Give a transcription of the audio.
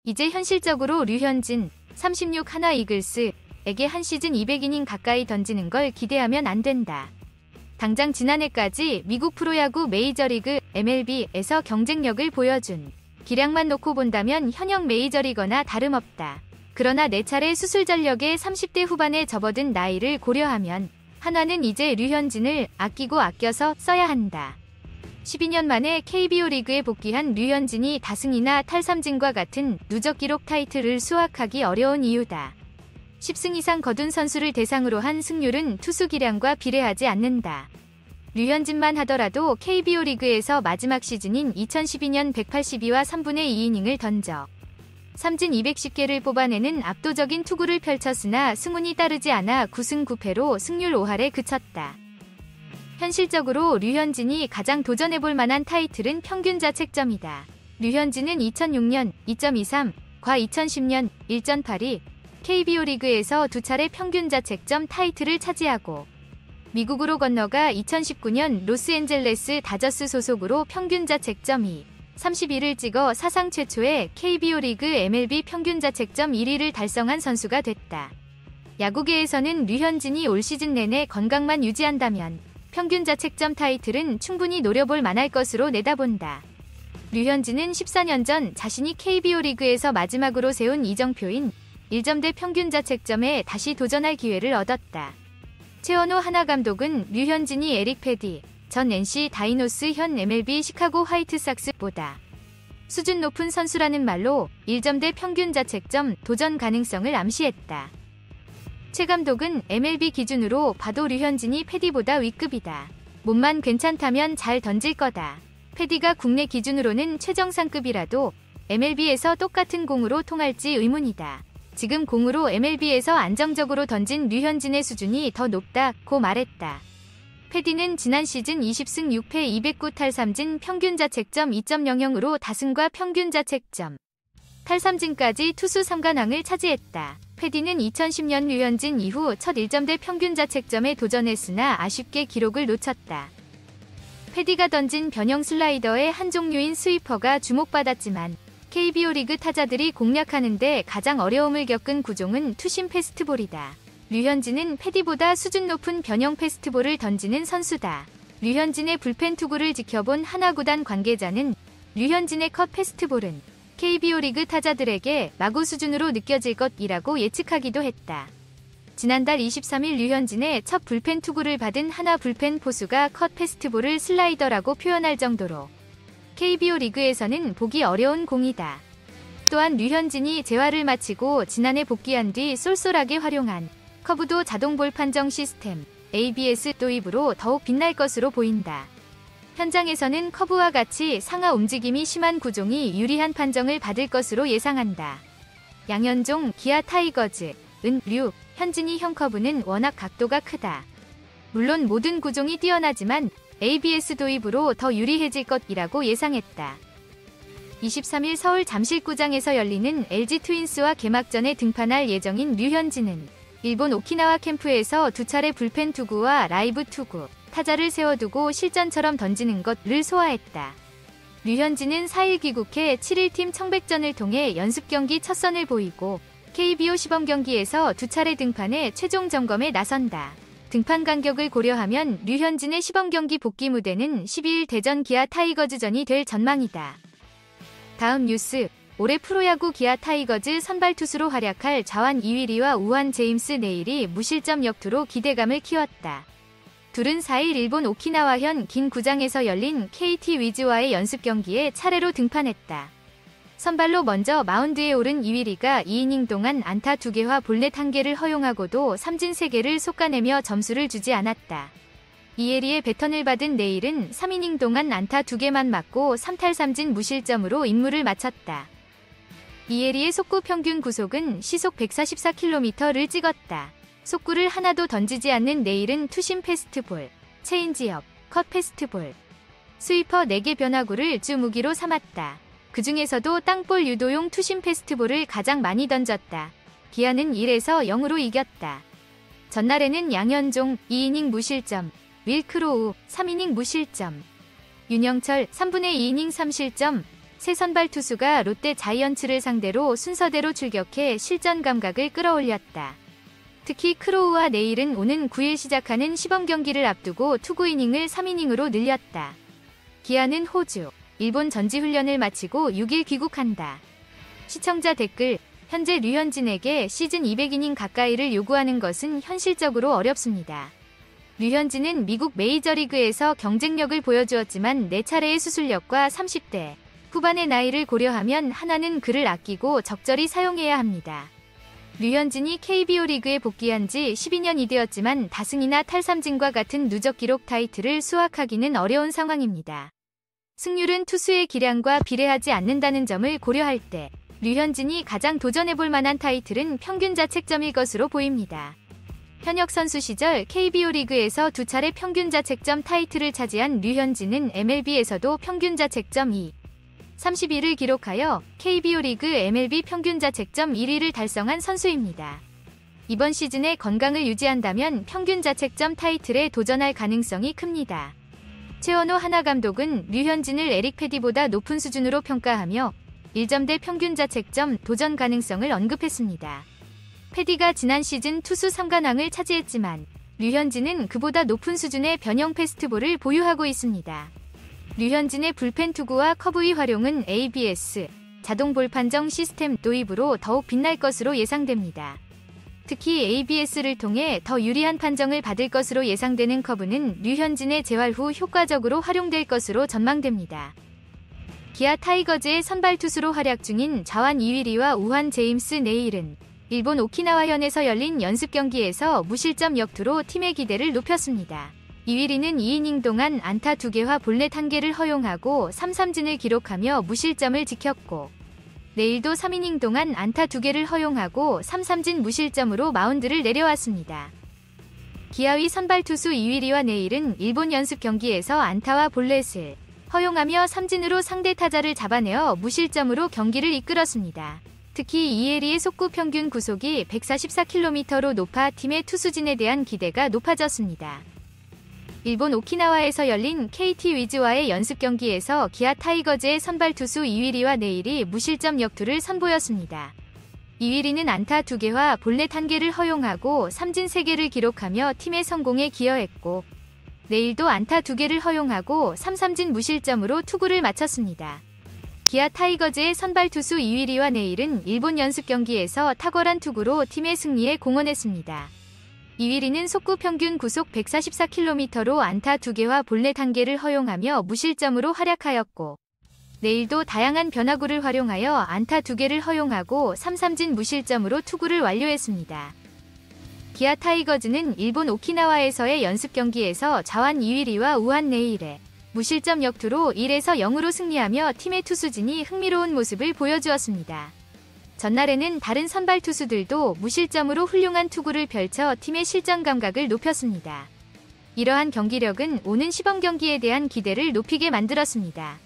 이제 현실적으로 류현진, 36 한화 이글스에게 한 시즌 200이닝 가까이 던지는 걸 기대하면 안 된다. 당장 지난해까지 미국 프로야구 메이저리그 MLB에서 경쟁력을 보여준 기량만 놓고 본다면 현역 메이저리거나 다름없다. 그러나 4차례 수술 전력에 30대 후반에 접어든 나이를 고려하면 한화는 이제 류현진을 아끼고 아껴서 써야 한다. 12년 만에 KBO 리그에 복귀한 류현진이 다승이나 탈삼진과 같은 누적 기록 타이틀을 수확하기 어려운 이유다. 10승 이상 거둔 선수를 대상으로 한 승률은 투수 기량과 비례하지 않는다. 류현진만 하더라도 KBO 리그에서 마지막 시즌인 2012년 182와 3분의 2이닝을 던져 삼진 210개를 뽑아내는 압도적인 투구를 펼쳤으나 승운이 따르지 않아 9승 9패로 승률 5할에 그쳤다. 현실적으로 류현진이 가장 도전해볼 만한 타이틀은 평균 자책점이다. 류현진은 2006년 2.23, 과 2010년 1.82, KBO 리그에서 2차례 평균 자책점 타이틀을 차지하고 미국으로 건너가 2019년 로스앤젤레스 다저스 소속으로 평균 자책점 2, 31을 찍어 사상 최초의 KBO 리그 MLB 평균 자책점 1위를 달성한 선수가 됐다. 야구계에서는 류현진이 올 시즌 내내 건강만 유지한다면 평균 자책점 타이틀은 충분히 노려볼 만할 것으로 내다본다. 류현진은 14년 전 자신이 KBO 리그에서 마지막으로 세운 이정표인 1점대 평균 자책점에 다시 도전할 기회를 얻었다. 최원호 한화 감독은 류현진이 에릭 패디, 전 NC 다이노스 현 MLB 시카고 화이트삭스보다 수준 높은 선수라는 말로 1점대 평균 자책점 도전 가능성을 암시했다. 최 감독은 MLB 기준으로 봐도 류현진이 패디보다 위급이다. 몸만 괜찮다면 잘 던질 거다. 패디가 국내 기준으로는 최정상급이라도 MLB에서 똑같은 공으로 통할지 의문이다. 지금 공으로 MLB에서 안정적으로 던진 류현진의 수준이 더 높다고 말했다. 패디는 지난 시즌 20승 6패 209 탈삼진 평균 자책점 2.00으로 다승과 평균 자책점 탈삼진까지 투수 3관왕을 차지했다. 패디는 2010년 류현진 이후 첫 1점대 평균 자책점에 도전했으나 아쉽게 기록을 놓쳤다. 패디가 던진 변형 슬라이더의 한 종류인 스위퍼가 주목받았지만 KBO 리그 타자들이 공략하는데 가장 어려움을 겪은 구종은 투심 패스트볼이다. 류현진은 패디보다 수준 높은 변형 패스트볼을 던지는 선수다. 류현진의 불펜 투구를 지켜본 하나구단 관계자는 류현진의 컷 패스트볼은 KBO 리그 타자들에게 마구 수준으로 느껴질 것이라고 예측하기도 했다. 지난달 23일 류현진의 첫 불펜 투구를 받은 하나 불펜 포수가 컷 패스트볼을 슬라이더라고 표현할 정도로 KBO 리그에서는 보기 어려운 공이다. 또한 류현진이 재활을 마치고 지난해 복귀한 뒤 쏠쏠하게 활용한 커브도 자동볼 판정 시스템 ABS 도입으로 더욱 빛날 것으로 보인다. 현장에서는 커브와 같이 상하 움직임이 심한 구종이 유리한 판정을 받을 것으로 예상한다. 양현종, 기아 타이거즈, 류, 현진이 형 커브는 워낙 각도가 크다. 물론 모든 구종이 뛰어나지만 ABS 도입으로 더 유리해질 것이라고 예상했다. 23일 서울 잠실구장에서 열리는 LG 트윈스와 개막전에 등판할 예정인 류현진은 일본 오키나와 캠프에서 2차례 불펜 투구와 라이브 투구, 타자를 세워두고 실전처럼 던지는 것을 소화했다. 류현진은 4일 귀국해 7일 팀 청백전을 통해 연습 경기 첫 선을 보이고 KBO 시범 경기에서 2차례 등판해 최종 점검에 나선다. 등판 간격을 고려하면 류현진의 시범 경기 복귀 무대는 12일 대전 기아 타이거즈전이 될 전망이다. 다음 뉴스. 올해 프로야구 기아 타이거즈 선발 투수로 활약할 좌완 이휘리와 우완 제임스 네일이 무실점 역투로 기대감을 키웠다. 둘은 4일 일본 오키나와현 긴 구장에서 열린 KT 위즈와의 연습 경기에 차례로 등판했다. 선발로 먼저 마운드에 오른 이휘리가 2이닝 동안 안타 2개와 볼넷 1개를 허용하고도 삼진 3개를 솎아내며 점수를 주지 않았다. 이혜리의 배턴을 받은 네일은 3이닝 동안 안타 2개만 맞고 3탈3진 무실점으로 임무를 마쳤다. 이혜리의 속구 평균 구속은 시속 144km를 찍었다. 속구를 하나도 던지지 않는 네일은 투심 패스트볼, 체인지업, 컷 패스트볼, 스위퍼 4개 변화구를 주 무기로 삼았다. 그 중에서도 땅볼 유도용 투심 패스트볼을 가장 많이 던졌다. 기아는 1에서 0으로 이겼다. 전날에는 양현종 2이닝 무실점, 윌크로우 3이닝 무실점, 윤영철 3분의 2이닝 3실점, 새 선발 투수가 롯데 자이언츠를 상대로 순서대로 출격해 실전 감각을 끌어올렸다. 특히 크로우와 네일은 오는 9일 시작하는 시범 경기를 앞두고 투구 이닝을 3이닝으로 늘렸다. 기아는 호주, 일본 전지훈련을 마치고 6일 귀국한다. 시청자 댓글: 현재 류현진에게 시즌 200이닝 가까이를 요구하는 것은 현실적으로 어렵습니다. 류현진은 미국 메이저리그에서 경쟁력을 보여주었지만 4차례의 수술력과 30대 후반의 나이를 고려하면 하나는 그를 아끼고 적절히 사용해야 합니다. 류현진이 KBO 리그에 복귀한 지 12년이 되었지만 다승이나 탈삼진과 같은 누적 기록 타이틀을 수확하기는 어려운 상황입니다. 승률은 투수의 기량과 비례하지 않는다는 점을 고려할 때 류현진이 가장 도전해볼 만한 타이틀은 평균 자책점일 것으로 보입니다. 현역 선수 시절 KBO 리그에서 2차례 평균 자책점 타이틀을 차지한 류현진은 MLB에서도 평균 자책점 31을 기록하여 KBO 리그 MLB 평균 자책점 1위를 달성한 선수입니다. 이번 시즌에 건강을 유지한다면 평균 자책점 타이틀에 도전할 가능성이 큽니다. 최원호 하나 감독은 류현진을 에릭 패디보다 높은 수준으로 평가하며 1점대 평균 자책점 도전 가능성을 언급했습니다. 패디가 지난 시즌 투수 3관왕을 차지했지만 류현진은 그보다 높은 수준의 변형 패스트볼을 보유하고 있습니다. 류현진의 불펜 투구와 커브의 활용은 ABS, 자동 볼 판정 시스템 도입으로 더욱 빛날 것으로 예상됩니다. 특히 ABS를 통해 더 유리한 판정을 받을 것으로 예상되는 커브는 류현진의 재활 후 효과적으로 활용될 것으로 전망됩니다. 기아 타이거즈의 선발 투수로 활약 중인 좌완 이위리와 우완 제임스 네일은 일본 오키나와현에서 열린 연습 경기에서 무실점 역투로 팀의 기대를 높였습니다. 이위리는 2이닝 동안 안타 2개와 볼넷 1개를 허용하고 3삼진을 기록하며 무실점을 지켰고, 네일도 3이닝 동안 안타 2개를 허용하고 3삼진 무실점으로 마운드를 내려왔습니다. 기아의 선발 투수 이위리와 네일은 일본 연습 경기에서 안타와 볼넷을 허용하며 삼진으로 상대 타자를 잡아내어 무실점으로 경기를 이끌었습니다. 특히 이혜리의 속구 평균 구속이 144km로 높아 팀의 투수진에 대한 기대가 높아졌습니다. 일본 오키나와에서 열린 KT 위즈와의 연습 경기에서 기아 타이거즈의 선발 투수 이위리와 네일이 무실점 역투를 선보였습니다. 이위리는 안타 2개와 볼넷 1개를 허용하고 삼진 3개를 기록하며 팀의 성공에 기여했고, 네일도 안타 2개를 허용하고 3삼진 무실점으로 투구를 마쳤습니다. 기아 타이거즈의 선발 투수 이위리와 네일은 일본 연습 경기에서 탁월한 투구로 팀의 승리에 공헌했습니다. 이위리는 속구 평균 구속 144km로 안타 2개와 볼넷 1개를 허용하며 무실점으로 활약하였고, 네일도 다양한 변화구를 활용하여 안타 2개를 허용하고 3삼진 무실점으로 투구를 완료했습니다. 기아 타이거즈는 일본 오키나와에서의 연습 경기에서 좌완 이위리와 우완 네일의 무실점 역투로 1에서 0으로 승리하며 팀의 투수진이 흥미로운 모습을 보여주었습니다. 전날에는 다른 선발 투수들도 무실점으로 훌륭한 투구를 펼쳐 팀의 실전 감각을 높였습니다. 이러한 경기력은 오는 시범 경기에 대한 기대를 높이게 만들었습니다.